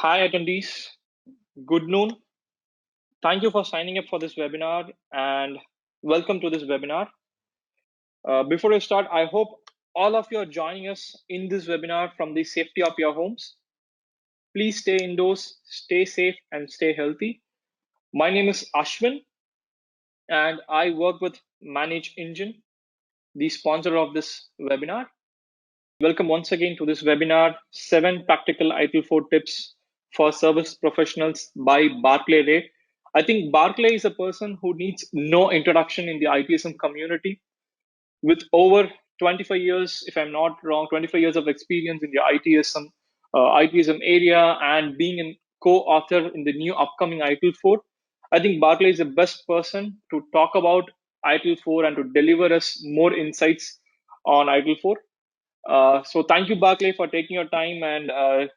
Hi attendees, good noon. Thank you for signing up for this webinar and welcome to this webinar. Before I start, I hope all of you are joining us in this webinar from the safety of your homes. Please stay indoors, stay safe and stay healthy. My name is Ashwin and I work with ManageEngine, the sponsor of this webinar. Welcome once again to this webinar, 7 practical ITIL4 tips for service professionals by Barclay Ray. I think Barclay is a person who needs no introduction in the ITSM community with over 25 years, if I'm not wrong, 25 years of experience in the ITSM area and being a co-author in the new upcoming ITIL4. I think Barclay is the best person to talk about ITIL4 and to deliver us more insights on ITIL4. So thank you, Barclay, for taking your time and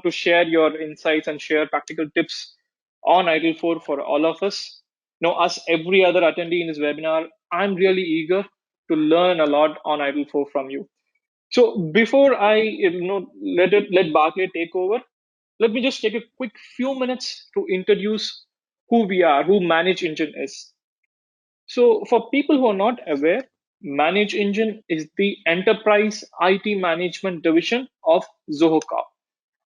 to share your insights and share practical tips on ITIL4 for all of us. As every other attendee in this webinar, I'm really eager to learn a lot on ITIL4 from you. So before I let Barclay take over, let me just take a quick few minutes to introduce who we are, who ManageEngine is. So for people who are not aware, ManageEngine is the enterprise IT management division of Zoho Corp.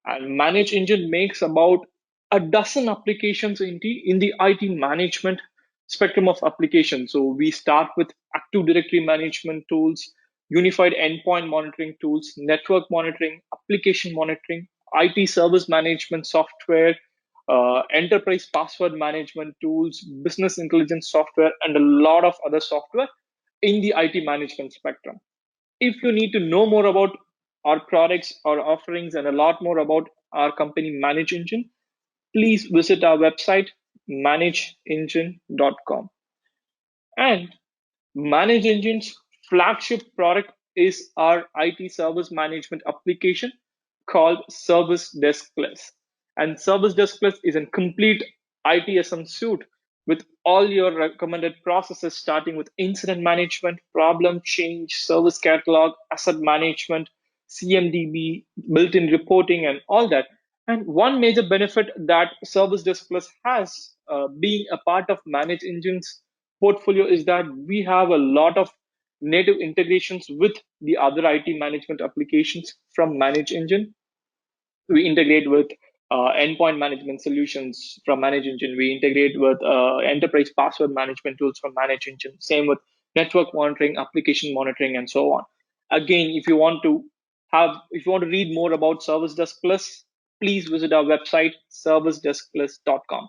And ManageEngine makes about a dozen applications in the IT management spectrum of applications. So we start with Active Directory management tools, unified endpoint monitoring tools, network monitoring, application monitoring, IT service management software, enterprise password management tools, business intelligence software, and a lot of other software in the IT management spectrum. If you need to know more about our products, our offerings, and a lot more about our company ManageEngine, please visit our website, ManageEngine.com. And ManageEngine's flagship product is our IT service management application called Service Desk Plus. And Service Desk Plus is a complete ITSM suite with all your recommended processes, starting with incident management, problem change, service catalog, asset management, CMDB, built-in reporting, and all that. And one major benefit that Service Desk Plus has, being a part of ManageEngine's portfolio, is that we have a lot of native integrations with the other IT management applications from ManageEngine. We integrate with endpoint management solutions from ManageEngine. We integrate with enterprise password management tools from ManageEngine. Same with network monitoring, application monitoring, and so on. Again, if you want to read more about Service Desk Plus, please visit our website, servicedeskplus.com.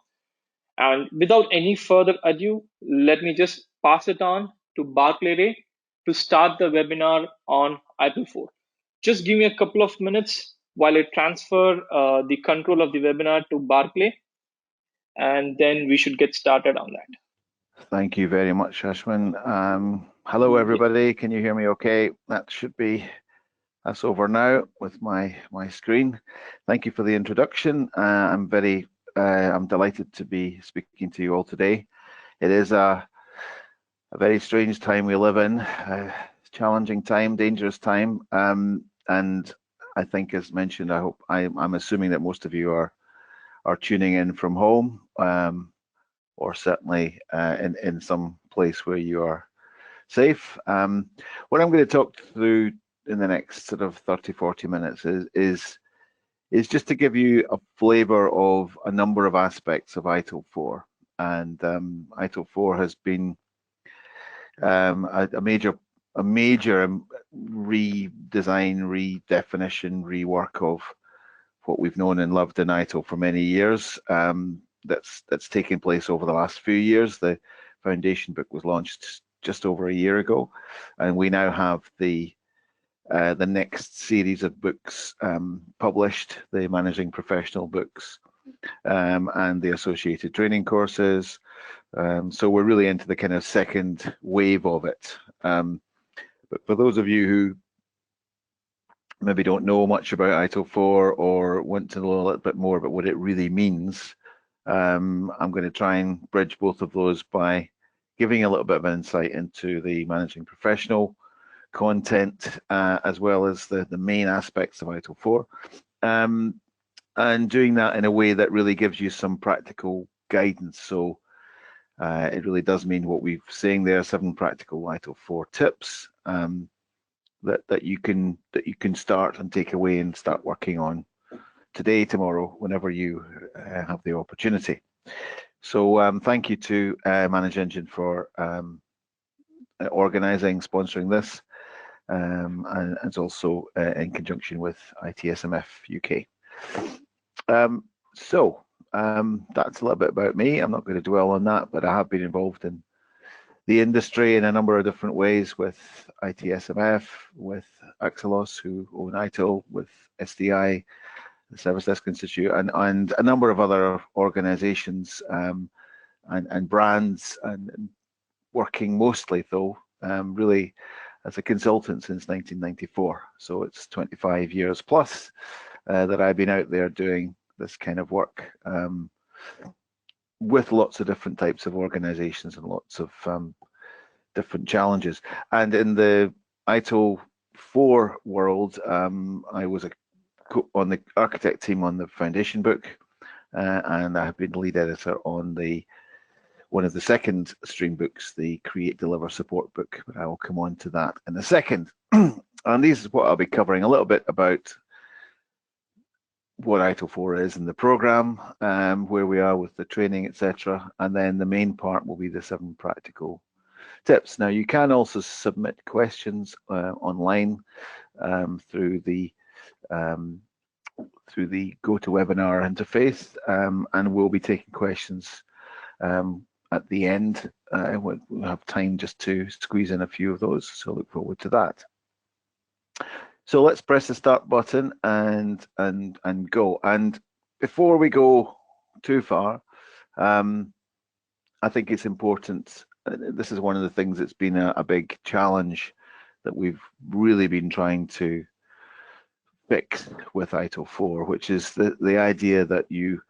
And without any further ado, let me just pass it on to Barclay Ray to start the webinar on ITIL4. Just give me a couple of minutes while I transfer the control of the webinar to Barclay, and then we should get started on that. Thank you very much, Ashwin. Hello, everybody. Can you hear me okay? That's over now with my screen. Thank you for the introduction. I'm delighted to be speaking to you all today. It is a very strange time we live in, challenging time, dangerous time, and I think, as mentioned, I'm assuming that most of you are tuning in from home, or certainly in some place where you are safe. What I'm going to talk through in the next sort of 30-40 minutes is just to give you a flavor of a number of aspects of ITIL4. And ITIL4 has been a major redesign, redefinition, rework of what we've known and loved in ITIL for many years. That's taken place over the last few years. The foundation book was launched just over a year ago, and we now have the next series of books published, the Managing Professional books, and the associated training courses. So we're really into the kind of second wave of it. But for those of you who maybe don't know much about ITIL4 or want to know a little bit more about what it really means, I'm going to try and bridge both of those by giving a little bit of insight into the Managing Professional content, as well as the main aspects of ITIL4. and doing that in a way that really gives you some practical guidance. So it really does mean what we've saying there: 7 practical ITIL4 tips that you can start and take away and start working on today, tomorrow, whenever you have the opportunity. So thank you to ManageEngine for organising, sponsoring this, and it's also in conjunction with ITSMF UK. That's a little bit about me. I'm not going to dwell on that, but I have been involved in the industry in a number of different ways with ITSMF, with Axelos, who own ITIL, with SDI, the Service Desk Institute, and a number of other organizations and brands, and working mostly, though, really as a consultant since 1994. So it's 25 years plus that I've been out there doing this kind of work with lots of different types of organizations and lots of different challenges. And in the ITIL4 world, I was on the architect team on the foundation book, and I have been lead editor on one of the second stream books, the Create, Deliver, Support book, but I will come on to that in a second. And this is what I'll be covering: a little bit about what ITIL4 is in the program, where we are with the training, etc. And then the main part will be the 7 practical tips. Now, you can also submit questions online through the GoToWebinar interface, and we'll be taking questions at the end. We'll have time just to squeeze in a few of those, so look forward to that. So let's press the start button and go. And before we go too far, I think it's important. This is one of the things that's been a big challenge that we've really been trying to fix with ITIL4, which is the idea that you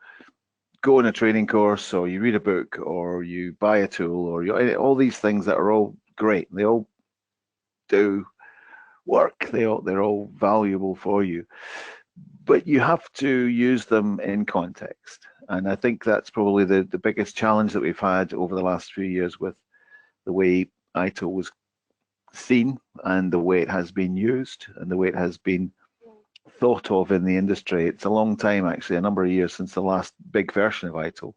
go on a training course, or you read a book, or you buy a tool, or all these things that are all great. They all do work. They're all valuable for you, but you have to use them in context. And I think that's probably the biggest challenge that we've had over the last few years with the way ITIL was seen, and the way it has been used, and the way it has been thought of in the industry. It's a long time, actually, a number of years since the last big version of ITIL.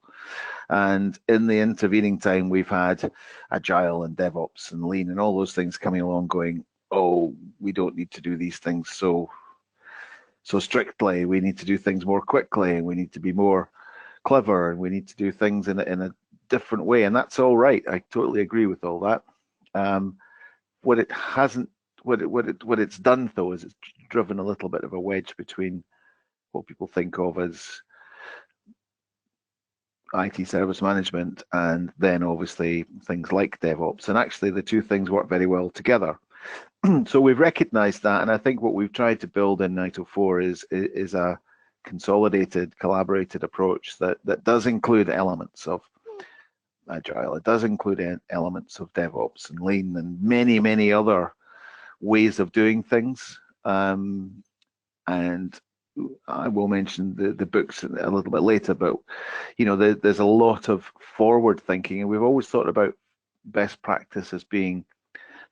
And in the intervening time, we've had Agile and DevOps and Lean and all those things coming along going, oh, we don't need to do these things so strictly. We need to do things more quickly, and we need to be more clever, and we need to do things in a different way. And that's all right. I totally agree with all that. What it's done, though, is it's driven a little bit of a wedge between what people think of as IT service management and then obviously things like DevOps. And actually the two things work very well together. So we've recognized that, and I think what we've tried to build in ITIL4 is a consolidated, collaborated approach that does include elements of Agile. It does include elements of DevOps and Lean and many, many other ways of doing things. And I will mention the books a little bit later, but there's a lot of forward thinking, and we've always thought about best practice as being,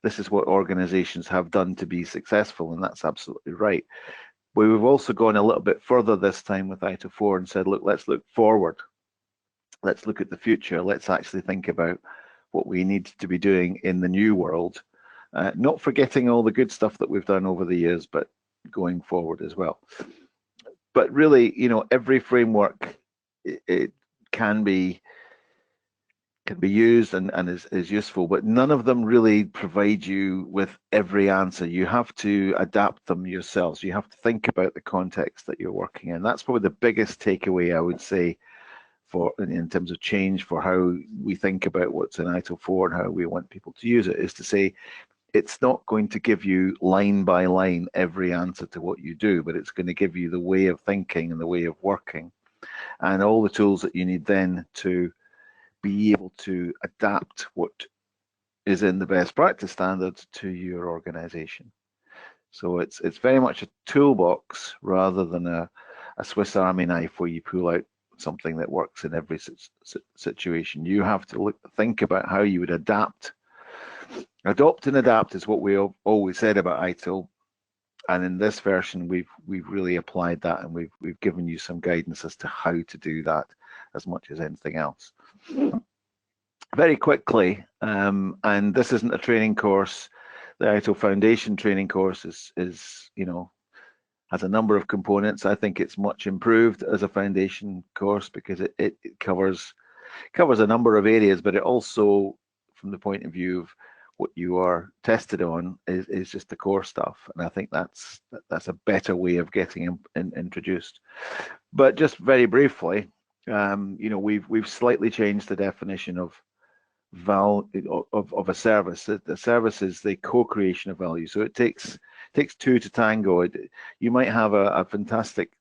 this is what organizations have done to be successful, and that's absolutely right. But we've also gone a little bit further this time with ITIL4 and said, look, let's look forward. Let's look at the future. Let's actually think about what we need to be doing in the new world, not forgetting all the good stuff that we've done over the years, but going forward as well. But really, every framework, it can be used and is useful, but none of them really provide you with every answer. You have to adapt them yourselves. You have to think about the context that you're working in. That's probably the biggest takeaway, I would say, in terms of change for how we think about what's in ITIL4 and how we want people to use it, is to say it's not going to give you line by line every answer to what you do, but it's going to give you the way of thinking and the way of working and all the tools that you need then to be able to adapt what is in the best practice standards to your organization. So it's very much a toolbox rather than a Swiss Army knife where you pull out something that works in every situation. You have to think about how you would adapt. Adopt and adapt is what we always said about ITIL, and in this version we've really applied that, and we've given you some guidance as to how to do that as much as anything else. Very quickly, and this isn't a training course. The ITIL Foundation training course is has a number of components. I think it's much improved as a foundation course because it covers a number of areas, but it also, from the point of view of what you are tested on, is just the core stuff. And I think that's a better way of getting introduced. But just very briefly, we've slightly changed the definition of a service. The service is the co-creation of value. So it takes two to tango. You might have a fantastic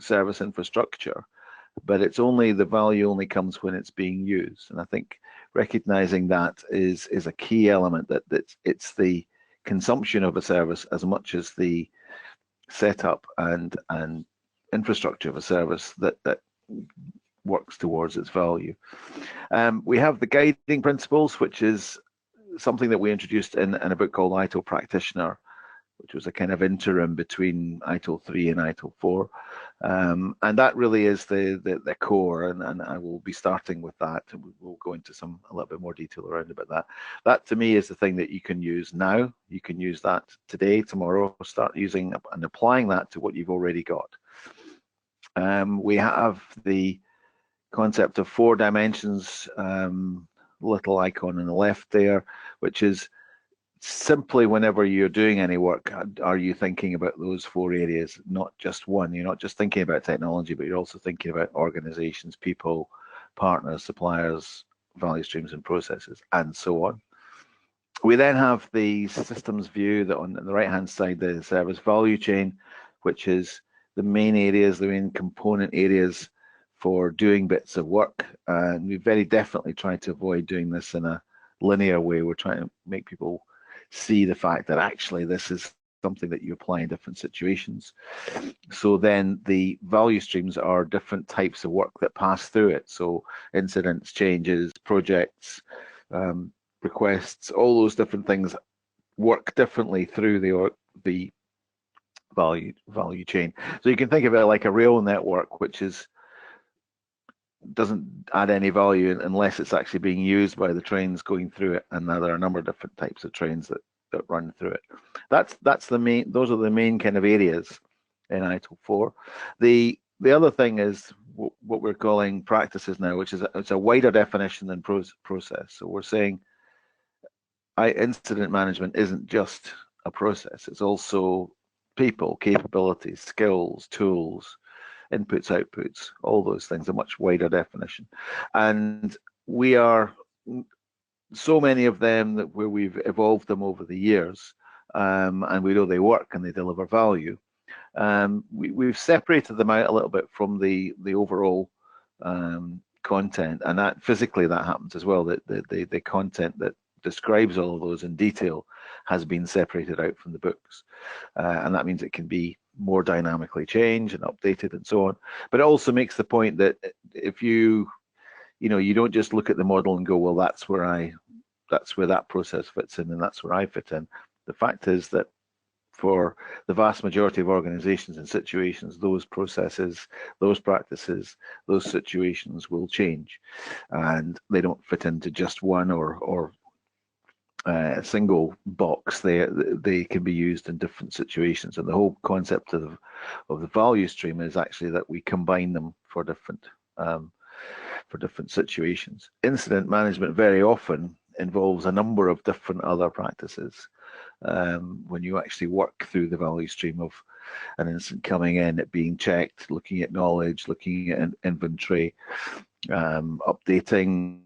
service infrastructure, but it's only the value only comes when it's being used. And I think recognizing that is a key element, that it's the consumption of a service as much as the setup and infrastructure of a service that works towards its value. We have the guiding principles, which is something that we introduced in a book called ITIL Practitioner, which was a kind of interim between ITIL3 and ITIL4. And that really is the core, and I will be starting with that. We'll go into a little bit more detail around about that. That to me is the thing that you can use now. You can use that today, tomorrow, start using and applying that to what you've already got. We have the concept of 4 dimensions, little icon on the left there, which is simply whenever you're doing any work, are you thinking about those 4 areas, not just one? You're not just thinking about technology, but you're also thinking about organizations, people, partners, suppliers, value streams and processes, and so on. We then have the systems view, that on the right-hand side, the service value chain, which is the main areas, the main component areas for doing bits of work. And we very definitely try to avoid doing this in a linear way. We're trying to make people see the fact that actually this is something that you apply in different situations. So then the value streams are different types of work that pass through it. So incidents, changes, projects, requests, all those different things work differently through the value chain. So you can think of it like a rail network, which doesn't add any value unless it's actually being used by the trains going through it. And now there are a number of different types of trains that run through it. That's the main. Those are the main kind of areas in ITIL4. The other thing is what we're calling practices now, which is it's a wider definition than process. So we're saying incident management isn't just a process. It's also people, capabilities, skills, tools, inputs, outputs, all those things, a much wider definition. And we are so many of them that where we've evolved them over the years, and we know they work and they deliver value. We've separated them out a little bit from the overall content, and that physically that happens as well. That the content that describes all of those in detail has been separated out from the books, and that means it can be more dynamically changed and updated and so on. But it also makes the point that if you don't just look at the model and go, well, that's where that process fits in and that's where I fit in. The fact is that for the vast majority of organizations and situations, those processes, those practices, those situations will change, and they don't fit into just one or a single box. They can be used in different situations, and the whole concept of the value stream is actually that we combine them for different situations. Incident management very often involves a number of different other practices. When you actually work through the value stream of an incident coming in, it being checked, looking at knowledge, looking at inventory, updating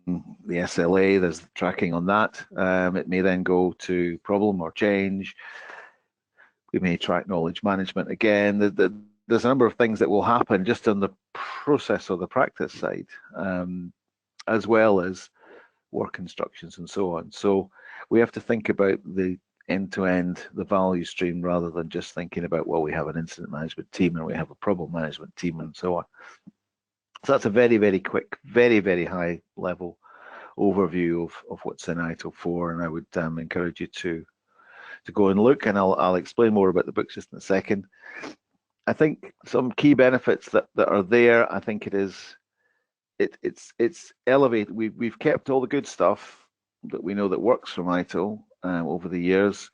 the SLA, there's tracking on that. It may then go to problem or change. We may track knowledge management again. There's a number of things that will happen just on the process or the practice side, as well as work instructions and so on. So we have to think about the end-to-end the value stream rather than just thinking about, well, we have an incident management team and we have a problem management team and so on. So that's a very, very quick, very, very high level overview of what's in ITIL4, and I would encourage you to go and look, and I'll explain more about the books just in a second. I think some key benefits that are there. I think it's elevated. We've kept all the good stuff that we know that works from ITIL over the years.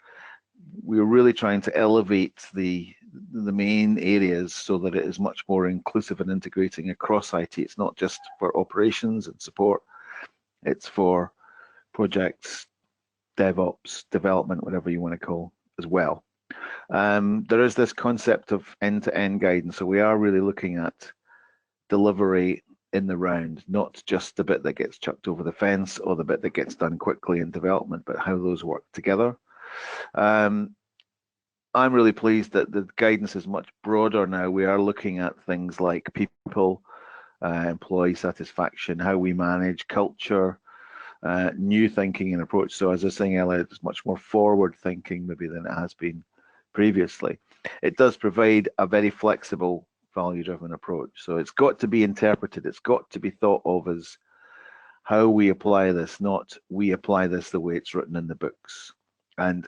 We're really trying to elevate the main areas so that it is much more inclusive and integrating across IT. It's not just for operations and support, it's for projects, DevOps, development, whatever you want to call as well. There is this concept of end-to-end guidance, so we are really looking at delivery in the round, not just the bit that gets chucked over the fence or the bit that gets done quickly in development, but how those work together. I'm really pleased that the guidance is much broader now. We are looking at things like people, employee satisfaction, how we manage culture, new thinking and approach. So as I was saying earlier, it's much more forward thinking maybe than it has been previously. It does provide a very flexible value-driven approach. So it's got to be interpreted. It's got to be thought of as how we apply this, not we apply this the way it's written in the books. And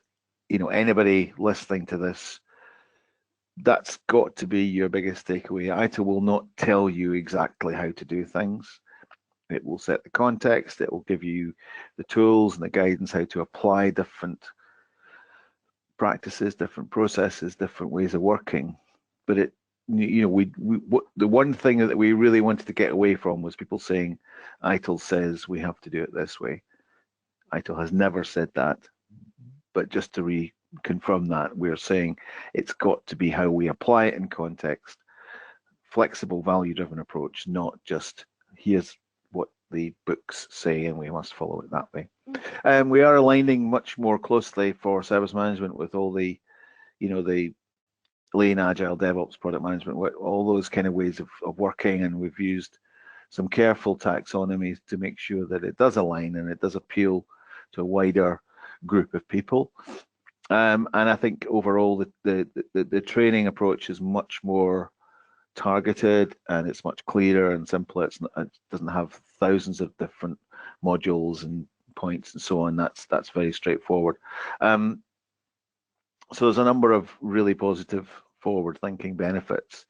you know, anybody listening to this, that's got to be your biggest takeaway. ITIL will not tell you exactly how to do things. It will set the context. It will give you the tools and the guidance how to apply different practices, different processes, different ways of working. But it, you know, the one thing that we really wanted to get away from was people saying, ITIL says we have to do it this way. ITIL has never said that. But just to reconfirm that, we're saying it's got to be how we apply it in context, flexible value-driven approach, not just here's what the books say and we must follow it that way. We are aligning much more closely for service management with all the, you know, the lean, agile, DevOps, product management, all those kind of ways of working, and we've used some careful taxonomies to make sure that it does align and it does appeal to a wider group of people. And I think overall the training approach is much more targeted and it's much clearer and simpler. It doesn't have thousands of different modules and points and so on. That's very straightforward. So there's a number of really positive forward-thinking benefits.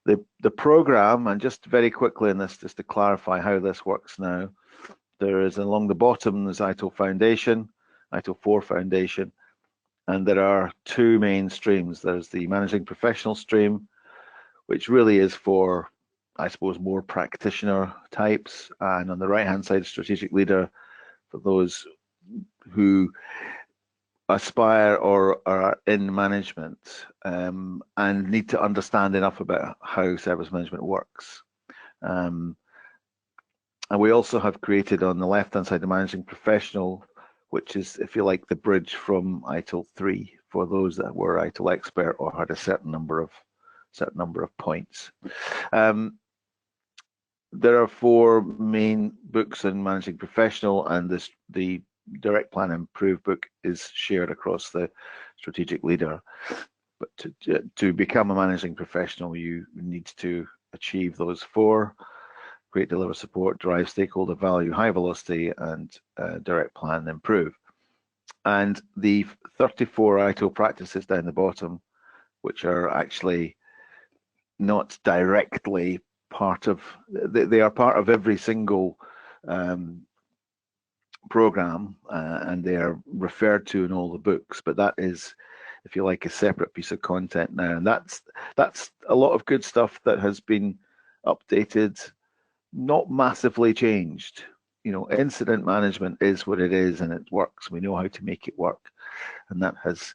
The program, and just very quickly in this, just to clarify how this works now, there is along the bottom there's ITIL Foundation, ITIL4 Foundation, and there are two main streams. There's the Managing Professional stream, which really is for, I suppose, more practitioner types, and on the right-hand side, Strategic Leader, for those who aspire or are in management and need to understand enough about how service management works. And we also have created on the left-hand side the Managing Professional, which is, if you like, the bridge from ITIL3 for those that were ITIL expert or had a certain number of points. There are four main books in Managing Professional, and the Direct Plan and Improve book is shared across the Strategic Leader. But to become a Managing Professional, you need to achieve those four: create, deliver, support, drive stakeholder value, high velocity, and Direct Plan and Improve. And the 34 ITIL practices down the bottom, which are actually not directly part of, they are part of every single program, and they are referred to in all the books, but that is, if you like, a separate piece of content now. And that's a lot of good stuff that has been updated, not massively changed. You know, incident management is what it is and it works. We know how to make it work, and that has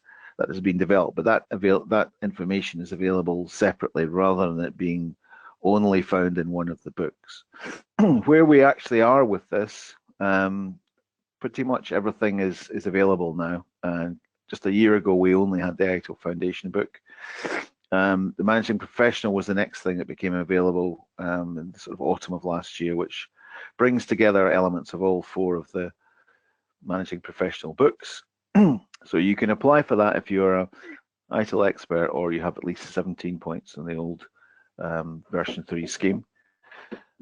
been developed, but that information is available separately rather than it being only found in one of the books. Where we actually are with this, pretty much everything is available now. And just a year ago, we only had the ITIL Foundation book. The Managing Professional was the next thing that became available in the sort of autumn of last year, which brings together elements of all four of the Managing Professional books. So you can apply for that if you're a ITIL expert or you have at least 17 points in the old version 3 scheme.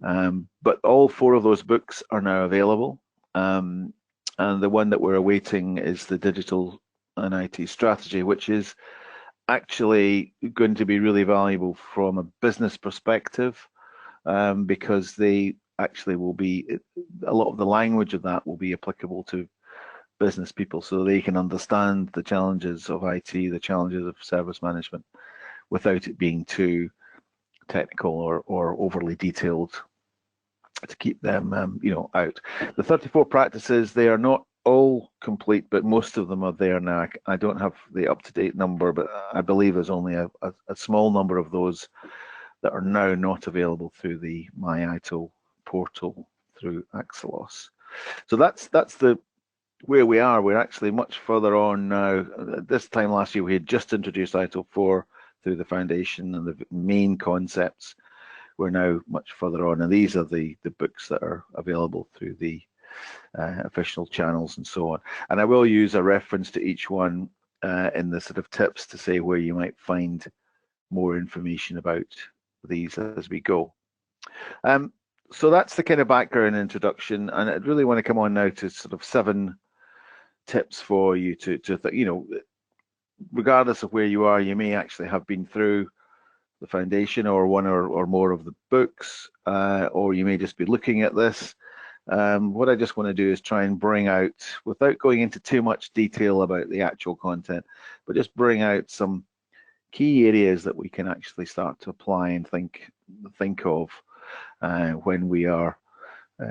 But all 4 of those books are now available. And the one that we're awaiting is the Digital and IT Strategy, which is actually going to be really valuable from a business perspective, because they actually will be, a lot of the language of that will be applicable to business people, so they can understand the challenges of IT, the challenges of service management, without it being too technical or overly detailed, to keep them out. The 34 practices, they are not all complete, but most of them are there now. I don't have the up-to-date number, but I believe there's only a small number of those that are now not available through the My ITIL portal through Axelos. So that's the where we are. We're actually much further on now. This time last year, we had just introduced ITIL4 through the foundation and the main concepts. We're now much further on, and these are the books that are available through the official channels and so on. And I will use a reference to each one in the sort of tips to say where you might find more information about these as we go. So that's the kind of background introduction, and I really want to come on now to sort of 7 tips for you to regardless of where you are, you may actually have been through the foundation or one or more of the books, or you may just be looking at this. What I just want to do is try and bring out, without going into too much detail about the actual content, but just bring out some key areas that we can actually start to apply and think of when we are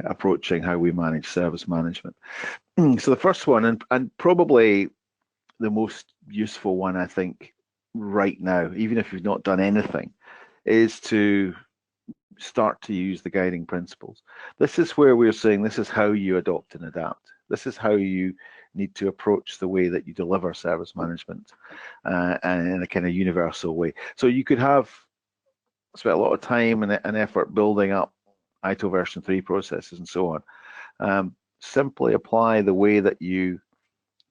approaching how we manage service management. So the first one, and probably the most useful one, I think, right now, even if you've not done anything, is to start to use the guiding principles. This is where we're saying this is how you adopt and adapt. This is how you need to approach the way that you deliver service management, and in a kind of universal way. So you could have spent a lot of time and effort building up ITIL version 3 processes and so on. Simply apply the way that you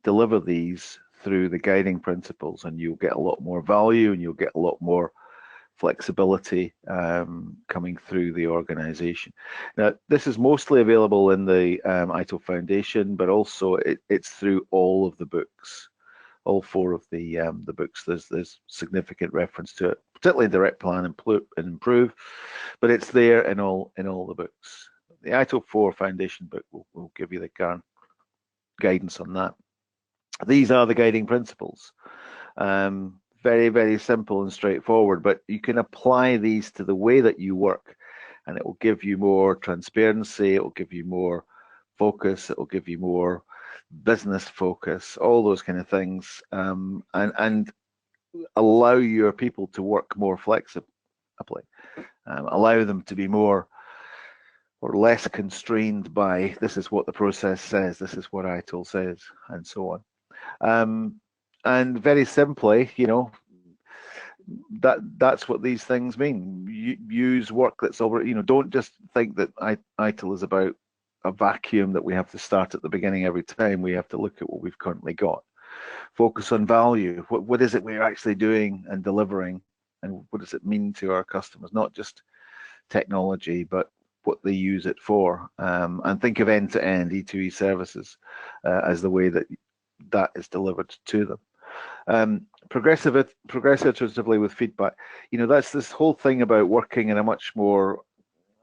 deliver these through the guiding principles, and you'll get a lot more value and you'll get a lot more flexibility coming through the organization. Now, this is mostly available in the ITIL Foundation, but also it's through all of the books, all 4 of the books. There's significant reference to it, particularly in Direct Plan and Improve, but it's there in all the books. The ITIL4 Foundation book will give you the guidance on that. These are the guiding principles. Very, very simple and straightforward, but you can apply these to the way that you work, and it will give you more transparency, it will give you more focus, it will give you more business focus, all those kind of things, and allow your people to work more flexibly, allow them to be more or less constrained by this is what the process says, this is what ITIL says, and so on. And very simply, that's what these things mean. Use work that's already, don't just think that ITIL is about a vacuum that we have to start at the beginning every time. We have to look at what we've currently got. Focus on value. What is it we're actually doing and delivering, and what does it mean to our customers? Not just technology, but what they use it for. And think of end-to-end E2E services as the way that is delivered to them. Progress iteratively with feedback. That's this whole thing about working in a much more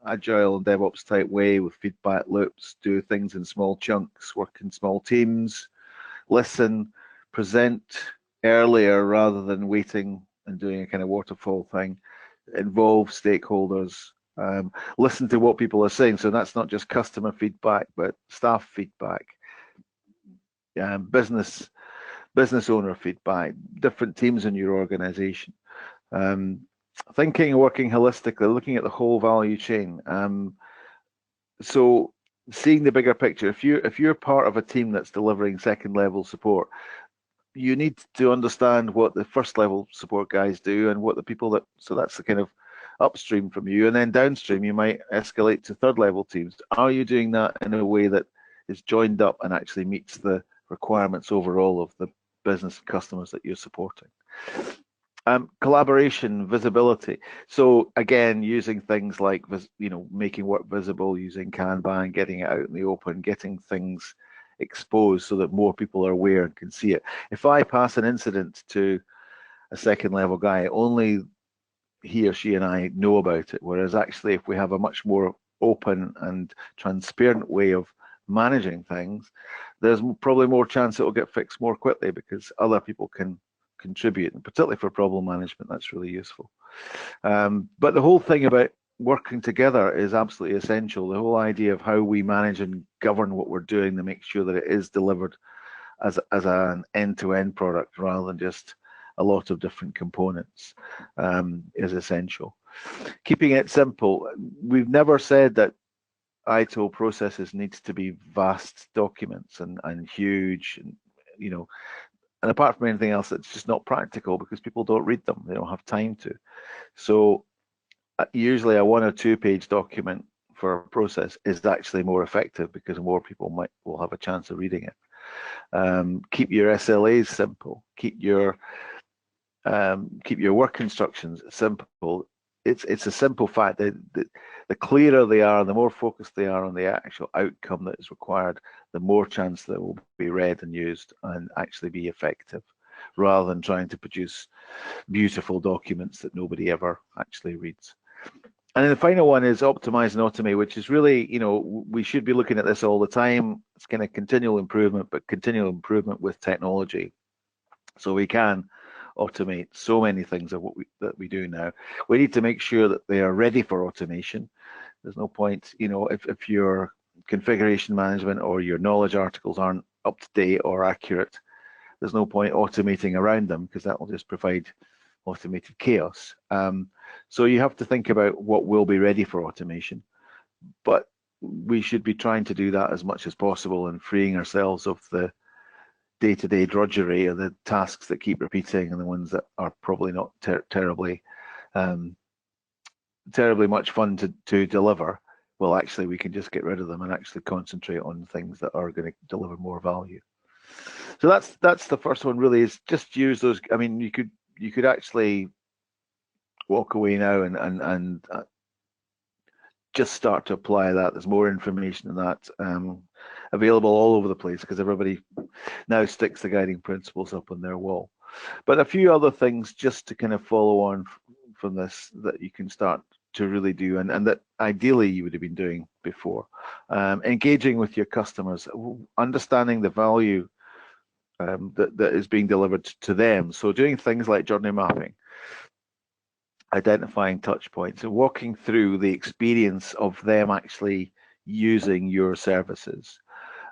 agile and DevOps type way with feedback loops, do things in small chunks, work in small teams, listen, present earlier rather than waiting and doing a kind of waterfall thing, involve stakeholders, listen to what people are saying. So that's not just customer feedback, but staff feedback, business owner feedback, different teams in your organization. Thinking and working holistically, looking at the whole value chain. So seeing the bigger picture. If you're part of a team that's delivering second level support, you need to understand what the first level support guys do and what the people so that's the kind of upstream from you, and then downstream you might escalate to third level teams. Are you doing that in a way that is joined up and actually meets the requirements overall of business customers that you're supporting. Collaboration, visibility. So again, using things like, making work visible, using Kanban, getting it out in the open, getting things exposed so that more people are aware and can see it. If I pass an incident to a second level guy, only he or she and I know about it. Whereas actually, if we have a much more open and transparent way of managing things, there's probably more chance it will get fixed more quickly because other people can contribute, and particularly for problem management, that's really useful. But the whole thing about working together is absolutely essential. The whole idea of how we manage and govern what we're doing to make sure that it is delivered as an end-to-end product rather than just a lot of different components is essential. Keeping it simple. We've never said that ITIL processes needs to be vast documents and huge, and and apart from anything else, it's just not practical because people don't read them. They don't have time to. So usually a 1 or 2 page document for a process is actually more effective because more people will have a chance of reading it. Keep your SLAs simple. Keep your work instructions simple. It's a simple fact that the clearer they are, the more focused they are on the actual outcome that is required, the more chance that will be read and used and actually be effective, rather than trying to produce beautiful documents that nobody ever actually reads. And then the final one is optimize and automate, which is really, we should be looking at this all the time. It's kind of continual improvement, but continual improvement with technology. So we can automate so many things of that we do now. We need to make sure that they are ready for automation. There's no point, if your configuration management or your knowledge articles aren't up to date or accurate, there's no point automating around them because that will just provide automated chaos. So you have to think about what will be ready for automation, but we should be trying to do that as much as possible and freeing ourselves of the day-to-day drudgery or the tasks that keep repeating and the ones that are probably not terribly much fun to deliver. Well, actually, we can just get rid of them and actually concentrate on things that are going to deliver more value. So that's the first one. Really, is just use those. I mean, you could actually walk away now and just start to apply that. There's more information in that available all over the place because everybody now sticks the guiding principles up on their wall. But a few other things just to kind of follow on from this that you can start to really do and that ideally you would have been doing before. Engaging with your customers, understanding the value that is being delivered to them. So doing things like journey mapping, identifying touch points and walking through the experience of them actually using your services.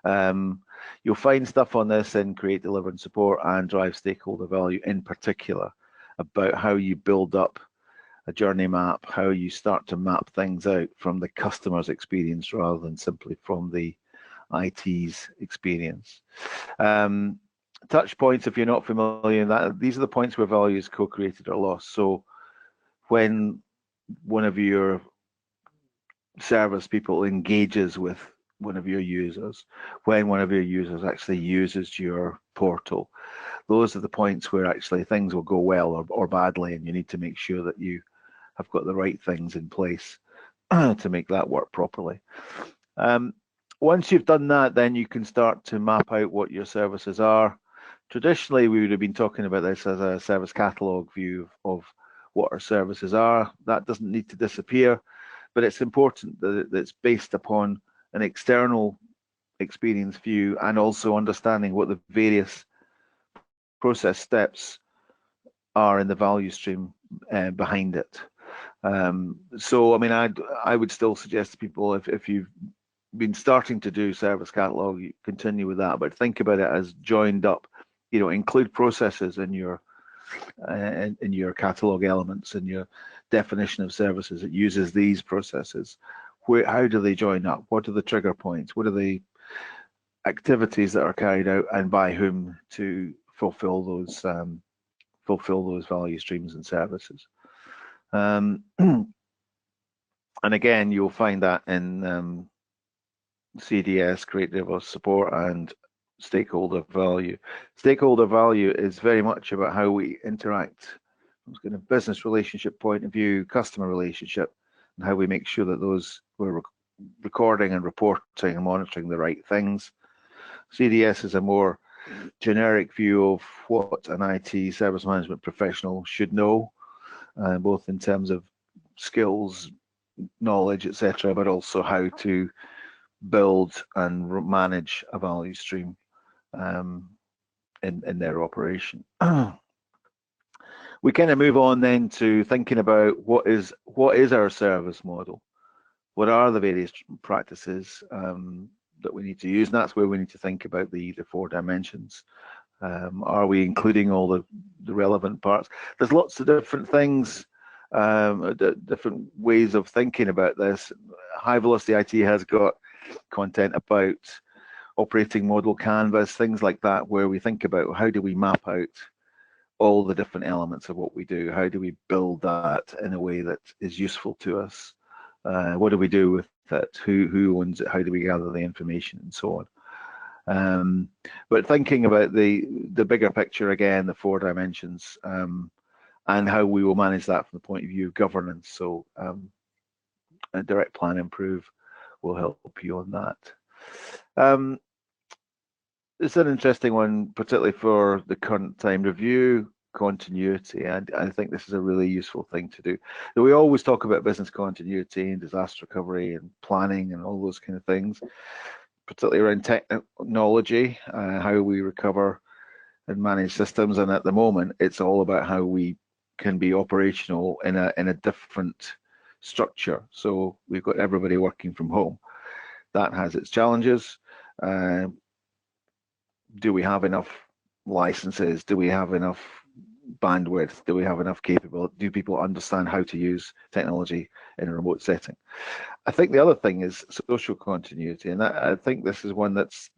You'll find stuff on this in Create, Deliver and Support and Drive Stakeholder Value in particular about how you build up a journey map, how you start to map things out from the customer's experience rather than simply from the IT's experience. Touch points, if you're not familiar, these are the points where value is co-created or lost. So when one of your service people engages with one of your users, when one of your users actually uses your portal, those are the points where actually things will go well or badly, and you need to make sure that you have got the right things in place to make that work properly. Once you've done that, then you can start to map out what your services are. Traditionally, we would have been talking about this as a service catalog view of what our services are. That doesn't need to disappear, but it's important that it's based upon an external experience view and also understanding what the various process steps are in the value stream behind it. So, I mean, I would still suggest to people if you've been starting to do service catalog, you continue with that, but think about it as joined up. Include processes in your catalog elements and your definition of services. It uses these processes. How do they join up? What are the trigger points? What are the activities that are carried out and by whom to fulfill those value streams and services? And again, you'll find that in CDS, Create, Deliver, Support, and stakeholder value. Stakeholder value is very much about how we interact from a business relationship point of view, customer relationship, and how we make sure that those we're recording and reporting and monitoring the right things. CDS is a more generic view of what an IT service management professional should know, both in terms of skills, knowledge, etc., but also how to build and manage a value stream in their operation. We kind of move on then to thinking about what is our service model, what are the various practices that we need to use, and that's where we need to think about the 4 dimensions. Are we including all the relevant parts? There's lots of different things, different ways of thinking about this. High Velocity IT has got content about operating model canvas, things like that, where we think about how do we map out all the different elements of what we do, how do we build that in a way that is useful to us, what do we do with it, who owns it, how do we gather the information, and so on. But thinking about the bigger picture again, the 4 dimensions, and how we will manage that from the point of view of governance. So a direct plan improve will help you on that. It's an interesting one, particularly for the current time review, continuity, and I think this is a really useful thing to do. So we always talk about business continuity and disaster recovery and planning and all those kind of things, particularly around technology, how we recover and manage systems. And at the moment, it's all about how we can be operational in a different structure. So we've got everybody working from home. That has its challenges. Do we have enough licenses? Do we have enough bandwidth? Do we have enough capability? Do people understand how to use technology in a remote setting? I think the other thing is social continuity, and I think this is one that's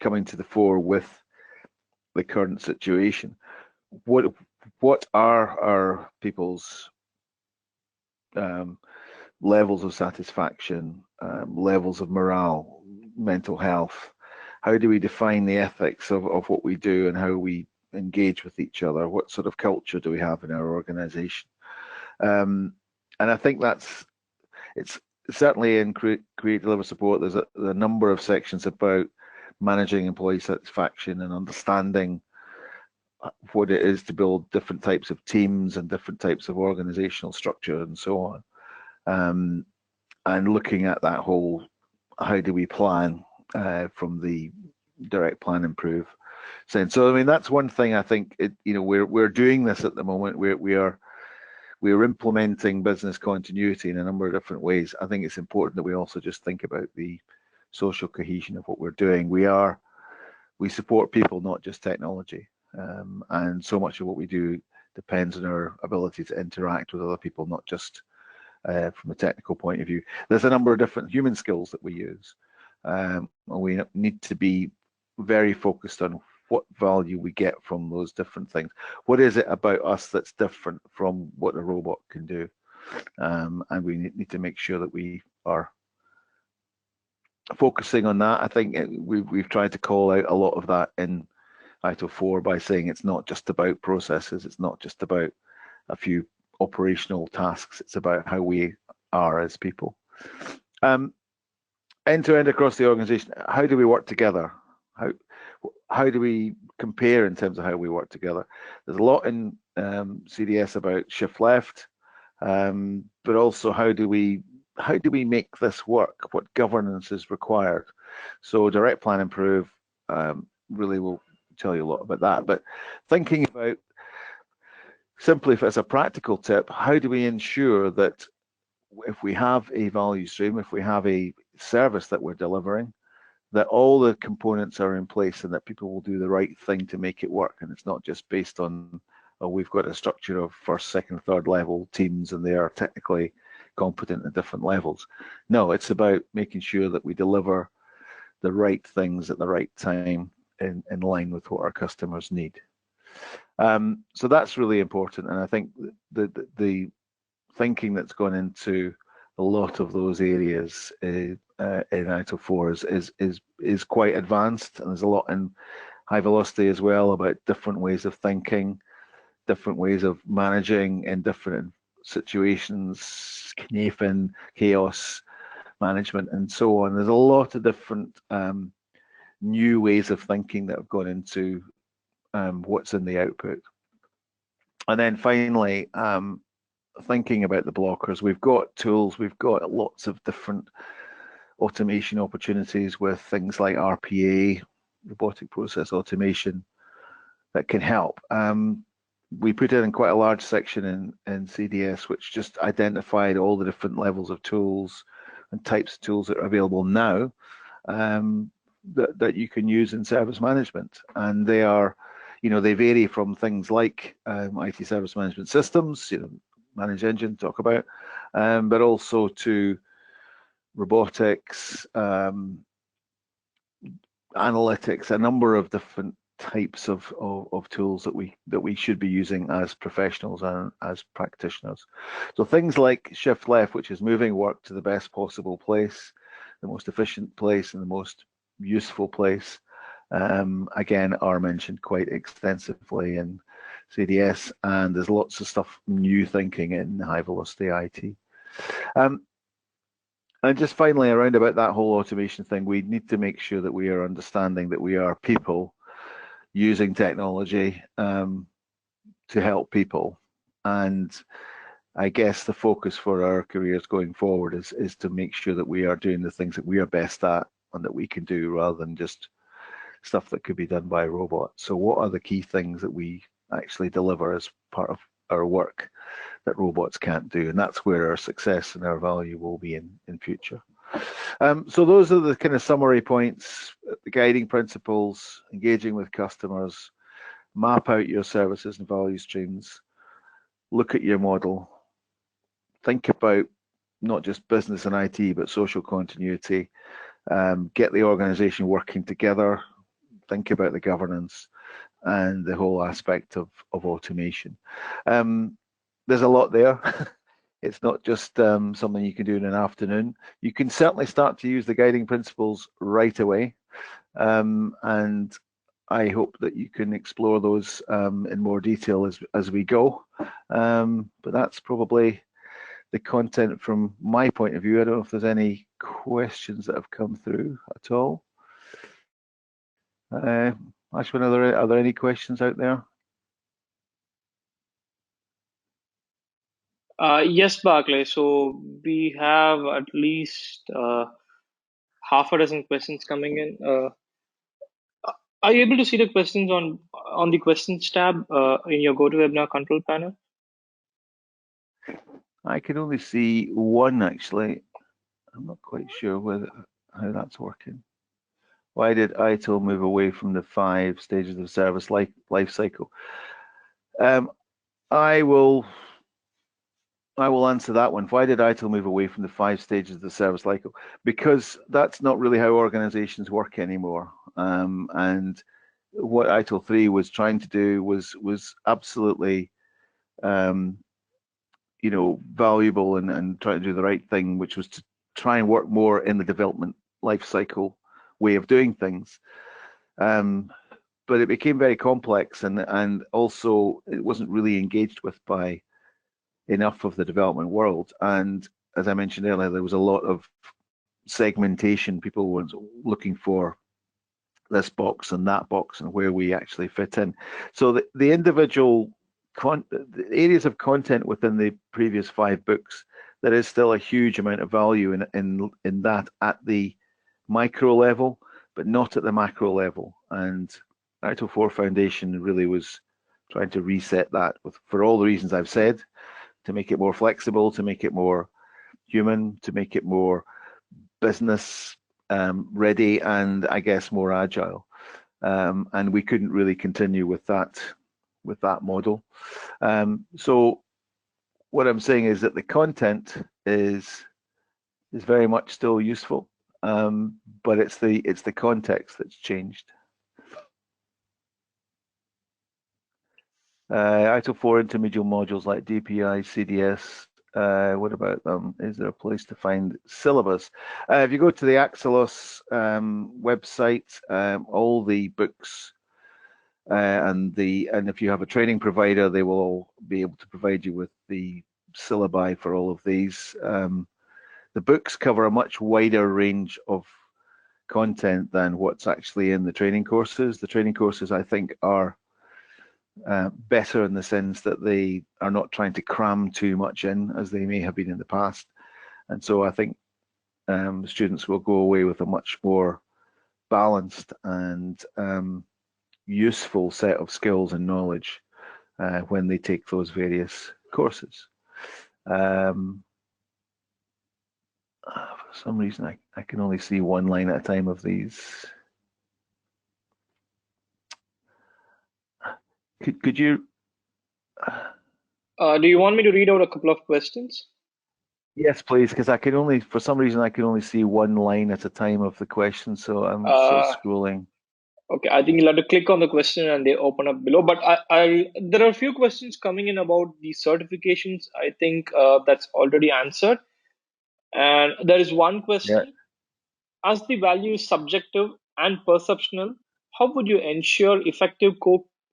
coming to the fore with the current situation. What are our people's levels of satisfaction, levels of morale, mental health? How do we define the ethics of what we do and how we engage with each other? What sort of culture do we have in our organization? And I think it's certainly in Create, Deliver, Support. There's a number of sections about managing employee satisfaction and understanding what it is to build different types of teams and different types of organizational structure and so on. And looking at that whole, how do we plan from the direct plan improve sense. So I mean, that's one thing I think we're doing this at the moment. We're implementing business continuity in a number of different ways. I think it's important that we also just think about the social cohesion of what we're doing. We support people, not just technology, and so much of what we do depends on our ability to interact with other people, not just from a technical point of view. There's a number of different human skills that we use. We need to be very focused on what value we get from those different things. What is it about us that's different from what a robot can do? And we need to make sure that we are focusing on that. I think we've tried to call out a lot of that in ITIL4 by saying it's not just about processes, it's not just about a few operational tasks, it's about how we are as people. End-to-end across the organization, how do we work together? How do we compare in terms of how we work together? There's a lot in CDS about shift left, but also how do we make this work? What governance is required? So direct plan improve really will tell you a lot about that. But thinking about simply as a practical tip, how do we ensure that if we have a value stream, if we have a service that we're delivering, that all the components are in place and that people will do the right thing to make it work, and it's not just based on, oh, we've got a structure of first, second, third level teams and they are technically competent at different levels. No, it's about making sure that we deliver the right things at the right time in line with what our customers need. So that's really important, and I think the thinking that's gone into a lot of those areas in ITIL4 is quite advanced, and there's a lot in high velocity as well about different ways of thinking, different ways of managing in different situations, knifing, chaos management, and so on. There's a lot of different new ways of thinking that have gone into what's in the output. And then finally, thinking about the blockers, we've got tools, we've got lots of different automation opportunities with things like RPA, robotic process automation, that can help. We put in quite a large section in CDS, which just identified all the different levels of tools and types of tools that are available now that you can use in service management. And they are, they vary from things like IT service management systems, ManageEngine, talk about, but also to robotics, analytics, a number of different types of tools that we should be using as professionals and as practitioners. So things like shift left, which is moving work to the best possible place, the most efficient place and the most useful place, again, are mentioned quite extensively in CDS, and there's lots of stuff, new thinking in high velocity IT. And just finally, around about that whole automation thing, we need to make sure that we are understanding that we are people using technology to help people. And I guess the focus for our careers going forward is to make sure that we are doing the things that we are best at and that we can do, rather than just stuff that could be done by a robot. So what are the key things that we actually deliver as part of our work that robots can't do? And that's where our success and our value will be in future. So those are the kind of summary points, the guiding principles: engaging with customers, map out your services and value streams, look at your model, think about not just business and IT, but social continuity, get the organization working together, think about the governance and the whole aspect of automation. There's a lot there. It's not just something you can do in an afternoon. You can certainly start to use the guiding principles right away. And I hope that you can explore those in more detail as we go. But that's probably the content from my point of view. I don't know if there's any questions that have come through at all. Ashwin, are there any questions out there? Yes, Barclay. So we have at least half a dozen questions coming in. Are you able to see the questions on the questions tab in your GoToWebinar control panel? I can only see one, actually. I'm not quite sure how that's working. Why did ITIL move away from the 5 stages of service life cycle? I will answer that one. Why did ITIL move away from the 5 stages of the service cycle? Because that's not really how organizations work anymore. And what ITIL3 was trying to do was absolutely valuable and trying to do the right thing, which was to try and work more in the development life cycle way of doing things. But it became very complex, and also it wasn't really engaged with by enough of the development world. And as I mentioned earlier, there was a lot of segmentation. People were looking for this box and that box and where we actually fit in. So the individual the areas of content within the previous 5 books, there is still a huge amount of value in that at the micro level, but not at the macro level. And ITIL4 Foundation really was trying to reset that for all the reasons I've said, to make it more flexible, to make it more human, to make it more business ready, and I guess more agile. And we couldn't really continue with that model. So what I'm saying is that the content is very much still useful, but it's the context that's changed. ITIL4 intermediate modules like DPI, CDS, What about them? Is there a place to find syllabus? If you go to the Axelos website, all the books and if you have a training provider, they will all be able to provide you with the syllabi for all of these. The books cover a much wider range of content than what's actually in the training courses. The training courses, I think, are better in the sense that they are not trying to cram too much in as they may have been in the past. And so I think students will go away with a much more balanced and useful set of skills and knowledge when they take those various courses. For some reason, I can only see one line at a time of these. Could you? Do you want me to read out a couple of questions? Yes, please, because I can only, for some reason, I can only see one line at a time of the question, so I'm sort of scrolling. Okay, I think you'll have to click on the question and they open up below. But there are a few questions coming in about the certifications. I think that's already answered. And there is one question. Yeah. As the value is subjective and perceptional, how would you ensure effective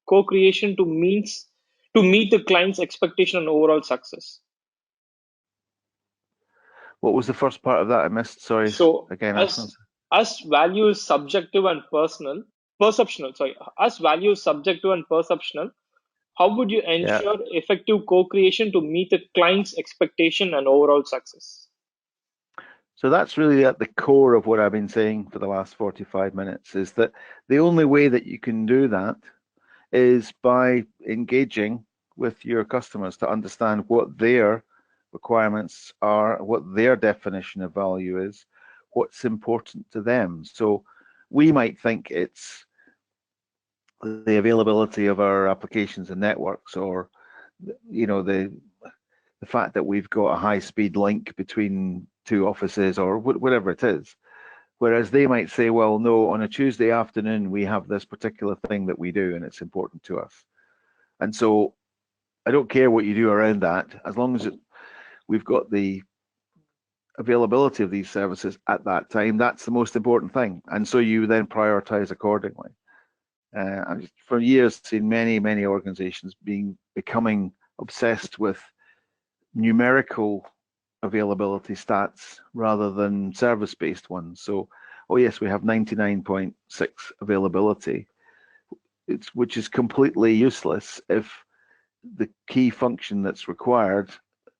co-creation to meet the client's expectation and overall success? What was the first part of that I missed? Sorry, So again. as value is subjective and perceptional, sorry, as value is subjective and perceptional, how would you ensure effective co-creation to meet the client's expectation and overall success? So that's really at the core of what I've been saying for the last 45 minutes, is that the only way that you can do that is by engaging with your customers to understand what their requirements are, what their definition of value is, what's important to them. So we might think it's the availability of our applications and networks, or the fact that we've got a high-speed link between two offices, or whatever it is. Whereas they might say, well, no, on a Tuesday afternoon, we have this particular thing that we do, and it's important to us. And so I don't care what you do around that, as long as we've got the availability of these services at that time, that's the most important thing. And so you then prioritize accordingly. I've for years seen many organizations becoming obsessed with numerical availability stats rather than service-based ones. So, oh yes, we have 99.6 availability, which is completely useless if the key function that's required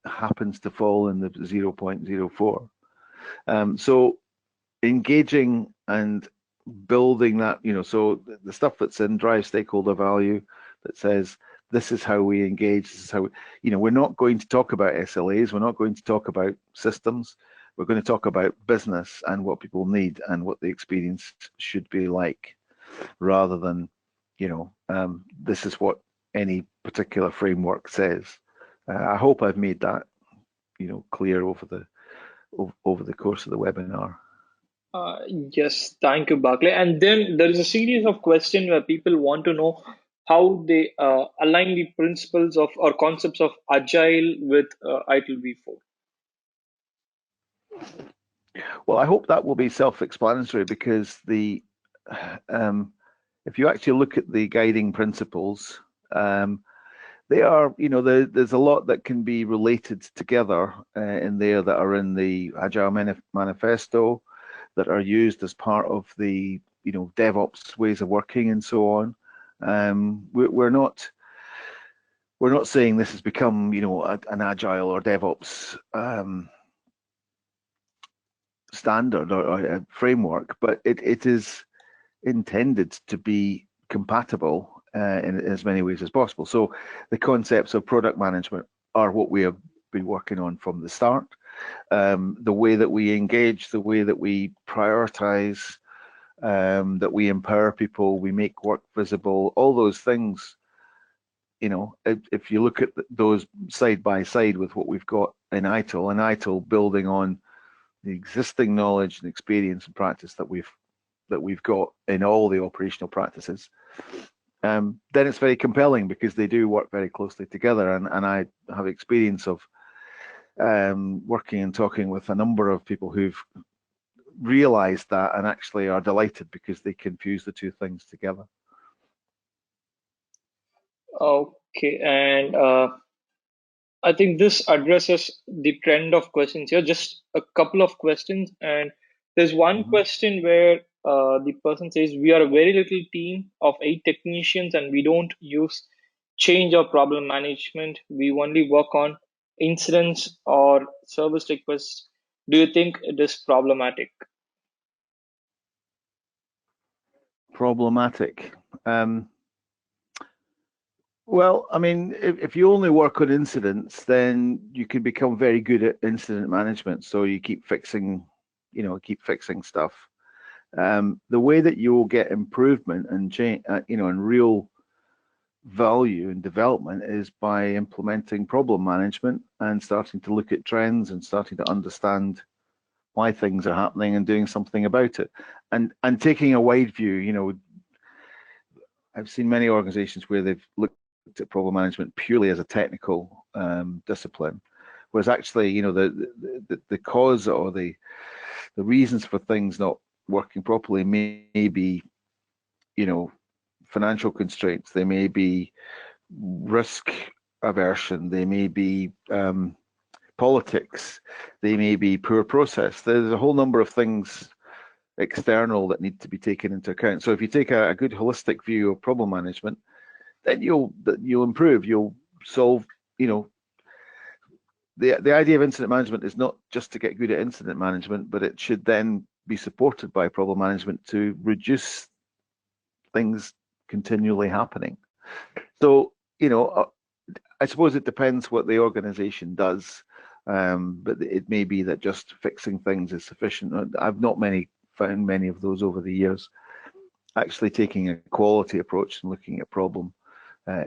happens to fall in the 0.04. So engaging and building that, so the stuff that's in drive stakeholder value that says, this is how we engage, this is how we're not going to talk about SLAs, we're not going to talk about systems, we're going to talk about business and what people need and what the experience should be like, rather than, this is what any particular framework says. I hope I've made that, clear over the course of the webinar. Yes, thank you, Barclay. And then there is a series of questions where people want to know how they align the principles of or concepts of agile with ITIL4. Well, I hope that will be self-explanatory, because if you actually look at the guiding principles, they are, there's a lot that can be related together in there that are in the Agile Manifesto, that are used as part of the, DevOps ways of working and so on. We're not saying this has become, an Agile or DevOps standard or a framework, but it is intended to be compatible in as many ways as possible. So the concepts of product management are what we have been working on from the start. The way that we engage, the way that we prioritize, that we empower people, we make work visible, all those things, if you look at those side by side with what we've got in ITIL, and ITIL building on the existing knowledge and experience and practice that we've got in all the operational practices, then it's very compelling, because they do work very closely together. And I have experience of working and talking with a number of people who've realized that and actually are delighted because they can fuse the two things together. Okay, and I think this addresses the trend of questions here. Just a couple of questions, and there's one question where the person says, "We are a very little team of 8 technicians, and we don't use change or problem management. We only work on incidents or service requests. Do you think it is problematic?" Problematic. Well, I mean, if you only work on incidents, then you can become very good at incident management. So you keep fixing, keep fixing stuff. The way that you'll get improvement and change, and real value and development is by implementing problem management and starting to look at trends and starting to understand why things are happening and doing something about it, and taking a wide view. I've seen many organizations where they've looked at problem management purely as a technical discipline, whereas actually, the cause or the reasons for things not working properly may be, financial constraints, they may be risk aversion, they may be politics, they may be poor process. There's a whole number of things external that need to be taken into account. So if you take a good holistic view of problem management, then you'll improve, you'll solve, the idea of incident management is not just to get good at incident management, but it should then be supported by problem management to reduce things continually happening. So, I suppose it depends what the organization does, but it may be that just fixing things is sufficient. I've not found many of those over the years. Actually taking a quality approach and looking at problem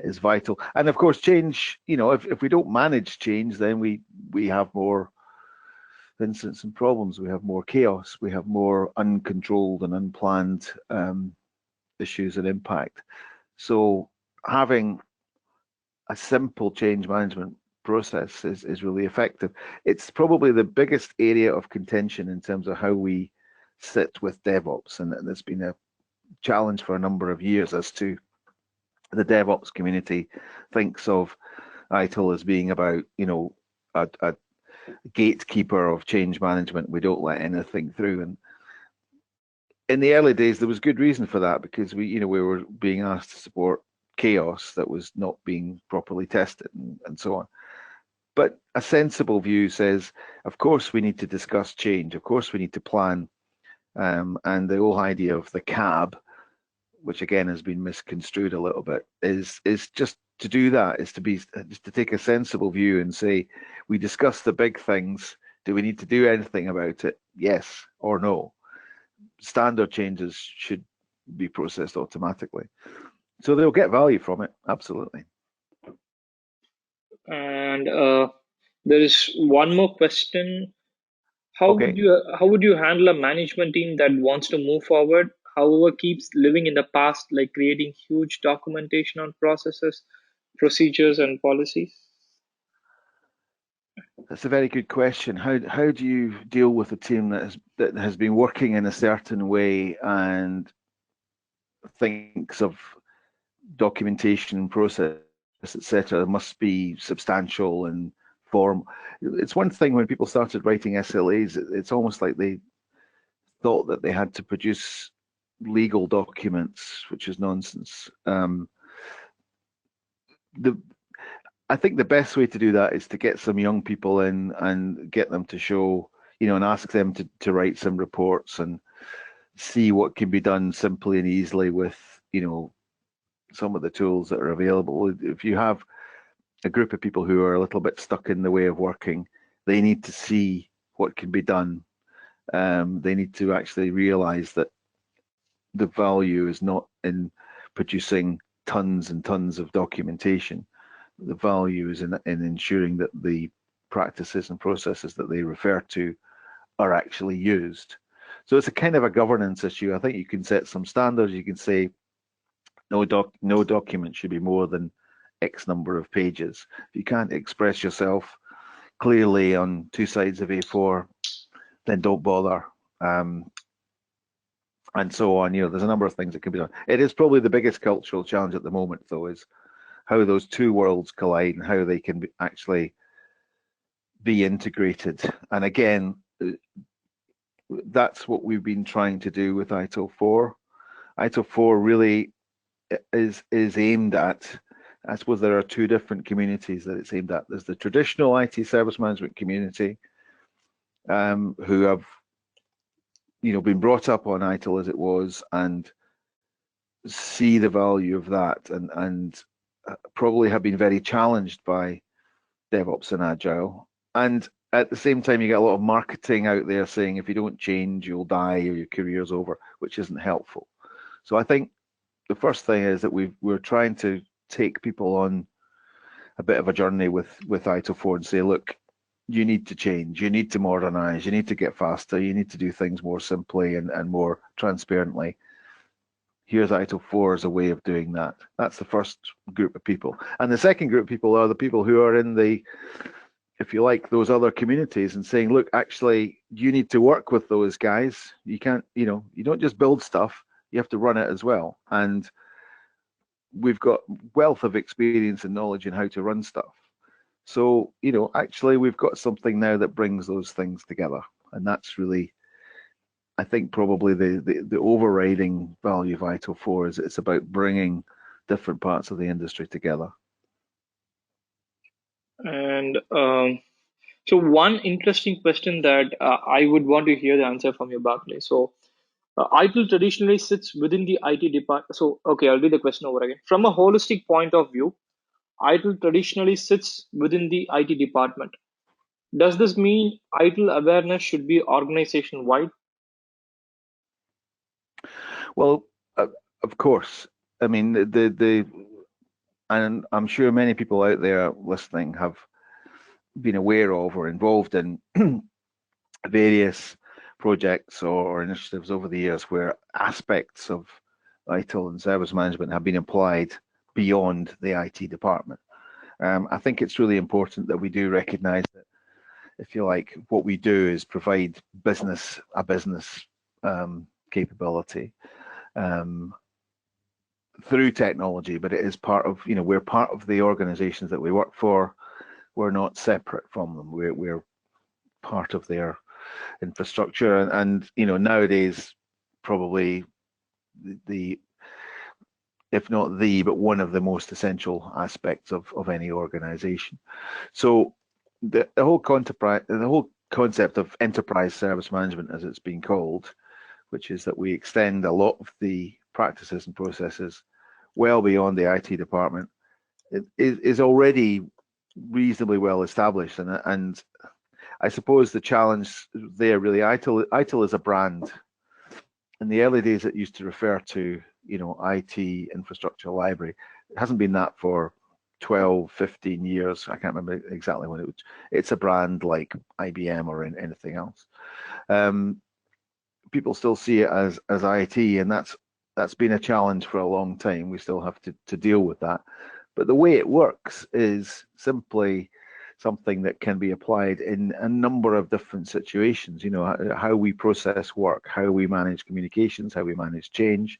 is vital. And of course, change, if we don't manage change, then we have more incidents and problems. We have more chaos. We have more uncontrolled and unplanned issues and impact. So having a simple change management process is really effective. It's probably the biggest area of contention in terms of how we sit with DevOps, and there's been a challenge for a number of years as to the DevOps community thinks of ITIL as being about, a gatekeeper of change management. We don't let anything through. And in the early days, there was good reason for that, because we were being asked to support chaos that was not being properly tested and so on. But a sensible view says, of course, we need to discuss change. Of course, we need to plan. And the whole idea of the cab, which again has been misconstrued a little bit, is just to do that, is to take a sensible view and say, we discuss the big things. Do we need to do anything about it? Yes or no. Standard changes should be processed automatically. So they'll get value from it, absolutely. And there is one more question. How would you handle a management team that wants to move forward, however keeps living in the past, like creating huge documentation on processes, procedures, and policies? That's a very good question. How do you deal with a team that has been working in a certain way and thinks of documentation and process, etc., must be substantial and form? It's one thing when people started writing SLAs, it's almost like they thought that they had to produce legal documents, which is nonsense. I think the best way to do that is to get some young people in and get them to show, and ask them to write some reports and see what can be done simply and easily with, some of the tools that are available. If you have a group of people who are a little bit stuck in the way of working, they need to see what can be done. They need to actually realize that the value is not in producing tons and tons of documentation. The value is in ensuring that the practices and processes that they refer to are actually used. So it's a kind of a governance issue. I think you can set some standards. You can say no document should be more than X number of pages. If you can't express yourself clearly on two sides of A4, then don't bother. And so on. There's a number of things that can be done. It is probably the biggest cultural challenge at the moment, though, is how those two worlds collide and how they can actually be integrated. And again, that's what we've been trying to do with ITIL4. ITIL4 really is aimed at, I suppose there are two different communities that it's aimed at. There's the traditional IT service management community, who have been brought up on ITIL as it was and see the value of that, and probably have been very challenged by DevOps and Agile. And at the same time, you get a lot of marketing out there saying if you don't change, you'll die or your career's over, which isn't helpful. So I think the first thing is that we're trying to take people on a bit of a journey with ITIL4 and say, look, you need to change, you need to modernize, you need to get faster, you need to do things more simply and more transparently. Here's ITIL4 as a way of doing that. That's the first group of people. And the second group of people are the people who are in the, if you like, those other communities and saying, look, actually, you need to work with those guys. You can't, you don't just build stuff, you have to run it as well. And we've got wealth of experience and knowledge in how to run stuff. So, actually, we've got something now that brings those things together. And that's really, I think, probably the overriding value of ITIL4 is it's about bringing different parts of the industry together. And so one interesting question that I would want to hear the answer from you, Barclay. So ITIL traditionally sits within the IT department. So, okay, I'll read the question over again. From a holistic point of view, ITIL traditionally sits within the IT department. Does this mean ITIL awareness should be organization wide? Well, of course. I mean, and I'm sure many people out there listening have been aware of or involved in various projects or initiatives over the years where aspects of ITIL and service management have been applied beyond the IT department. I think it's really important that we do recognize that, if you like, what we do is provide a business capability through technology, but it is part of, we're part of the organizations that we work for. We're not separate from them. We're part of their infrastructure, and nowadays probably the if not the, but one of the most essential aspects of any organization. So the whole concept of enterprise service management, as it's been called, which is that we extend a lot of the practices and processes well beyond the IT department, is already reasonably well established. And I suppose the challenge there really, ITIL is a brand. In the early days, it used to refer to, IT infrastructure library. It hasn't been that for 12, 15 years. I can't remember exactly when it's a brand like IBM or anything else. People still see it as IT, and that's been a challenge for a long time. We still have to deal with that. But the way it works is simply something that can be applied in a number of different situations. How we process work, how we manage communications, how we manage change,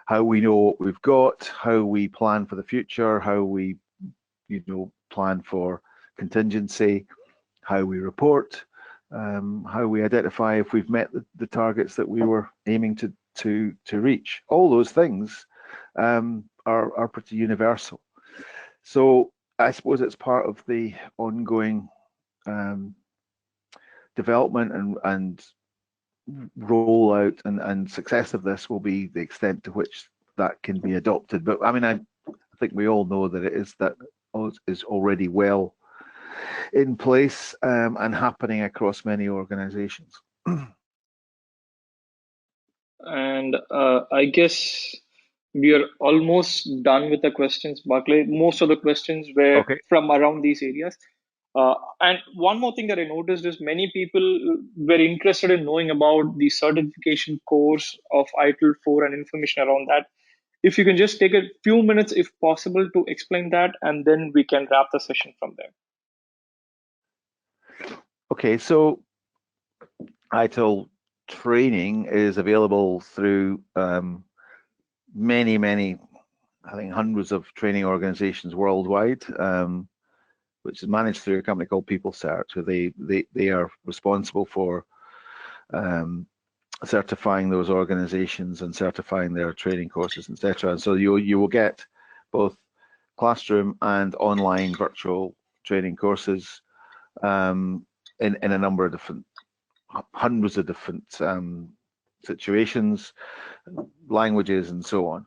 how we know what we've got, how we plan for the future, how we plan for contingency, how we report, how we identify if we've met the targets that we were aiming to reach. All those things are pretty universal. So I suppose it's part of the ongoing development and rollout and success of this will be the extent to which that can be adopted. But I mean, I think we all know that it is already well in place and happening across many organizations. And I guess we are almost done with the questions, Barclay. Most of the questions were Okay. from around these areas. And one more thing that I noticed is many people were interested in knowing about the certification course of ITIL4 and information around that. If you can just take a few minutes, if possible, to explain that, and then we can wrap the session from there. Okay, so ITIL training is available through many, I think hundreds of training organizations worldwide, which is managed through a company called PeopleCert. So they are responsible for certifying those organizations and certifying their training courses, etc. And so you will get both classroom and online virtual training courses in a number of different, hundreds of different situations, languages, and so on.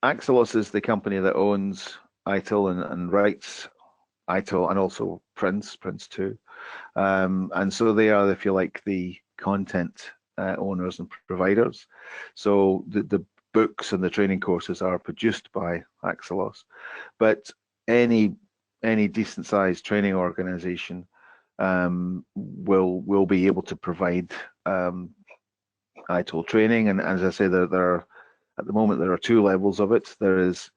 Axelos is the company that owns ITIL and writes ITIL and also Prince 2. And so they are, if you like, the content owners and providers. So the books and the training courses are produced by Axelos, but any decent sized training organization will be able to provide ITIL training. And as I say, there are, at the moment, there are two levels of it. There is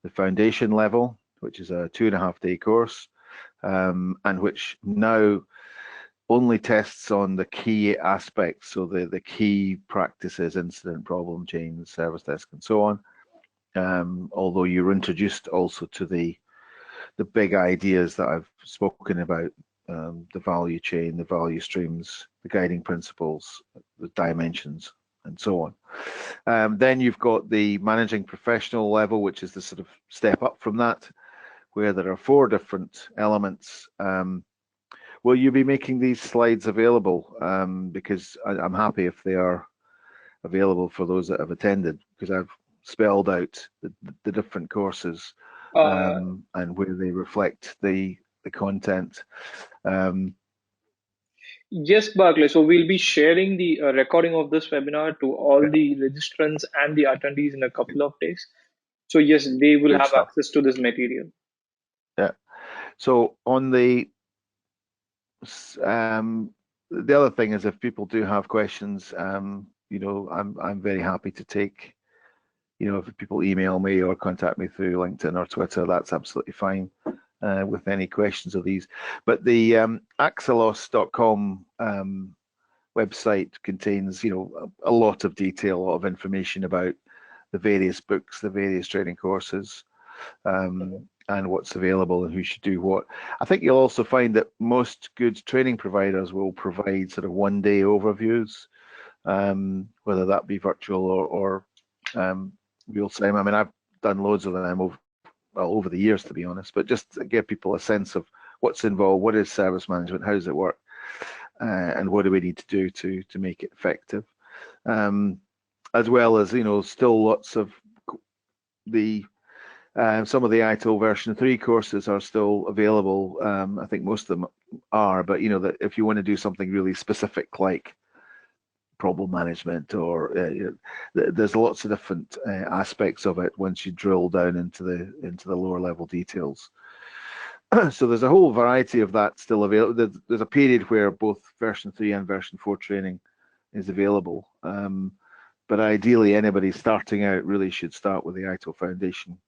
the foundation level, which is a 2.5-day course, and which now only tests on the key aspects, so the key practices, incident, problem chains, service desk, and so on. Although you're introduced also to the big ideas that I've spoken about, the value chain, the value streams, the guiding principles, the dimensions, and so on. Then you've got the managing professional level, which is the sort of step up from that, where there are 4 different elements. Will you be making these slides available? Because I'm happy if they are available for those that have attended, because I've spelled out the different courses and where they reflect the content. Yes, Barclay. So we'll be sharing the recording of this webinar to all the registrants and the attendees in a couple of days. So yes, they will Good have stuff. access to this material. Yeah. So on the other thing is, if people do have questions, you know, I'm very happy to take. You know, if people email me or contact me through LinkedIn or Twitter, that's absolutely fine with any questions of these. But the axelos.com website contains, you know, a lot of detail, a lot of information about the various books, the various training courses, and what's available and who should do what. I think you'll also find that most good training providers will provide sort of one-day overviews, whether that be virtual or real time. I mean, I've done loads of them over the years, to be honest, but just to give people a sense of what's involved, what is service management, how does it work, and what do we need to do to make it effective, as well as, you know, still lots of the some of the ITIL version 3 courses are still available. I think most of them are, but you know, that if you want to do something really specific like problem management, or there's lots of different aspects of it once you drill down into the lower level details. So there's a whole variety of that still available. There's a period where both version 3 and version 4 training is available, but ideally anybody starting out really should start with the ITIL Foundation,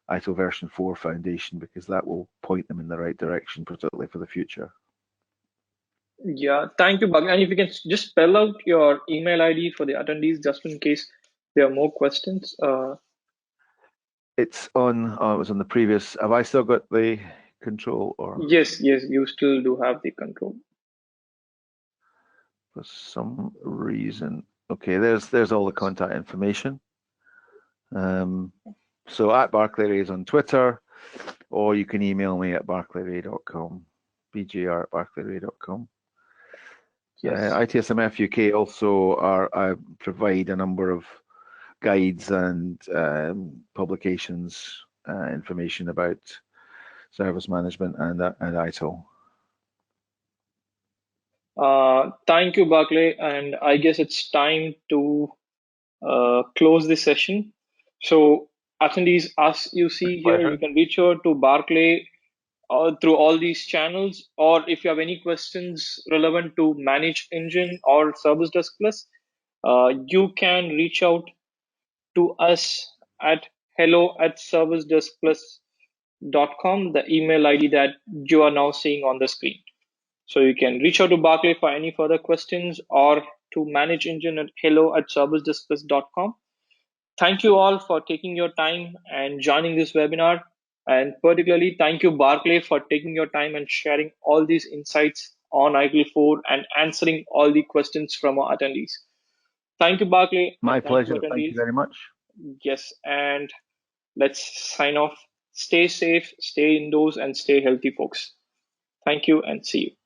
ITIL version 4 Foundation, because that will point them in the right direction, particularly for the future. Yeah, thank you, Bug. And if you can just spell out your email ID for the attendees, just in case there are more questions. It's on. Oh, it was on the previous. Have I still got the control, or Yes, you still do have the control. for some reason? Okay, there's all the contact information. So at Barclay is on Twitter, or you can email me at barclayray.com, bgr@barclayray.com. Yes. ITSMF UK also I provide a number of guides and publications, information about service management and ITIL. Thank you, Barclay. And I guess it's time to close this session. So attendees, as you see here, Pleasure. you can reach out to Barclay through all these channels, or if you have any questions relevant to ManageEngine or Service Desk Plus, you can reach out to us at hello@servicedeskplus.com. servicediscuss.com, the email ID that you are now seeing on the screen. So you can reach out to Barclay for any further questions or to ManageEngine at hello@servicediscuss.com. Thank you all for taking your time and joining this webinar. And particularly, thank you, Barclay, for taking your time and sharing all these insights on ITIL4 and answering all the questions from our attendees. Thank you, Barclay, My and thank you, pleasure. Thank you attendees. very much. Yes, and let's sign off. Stay safe, stay indoors, and stay healthy, folks. Thank you, and see you.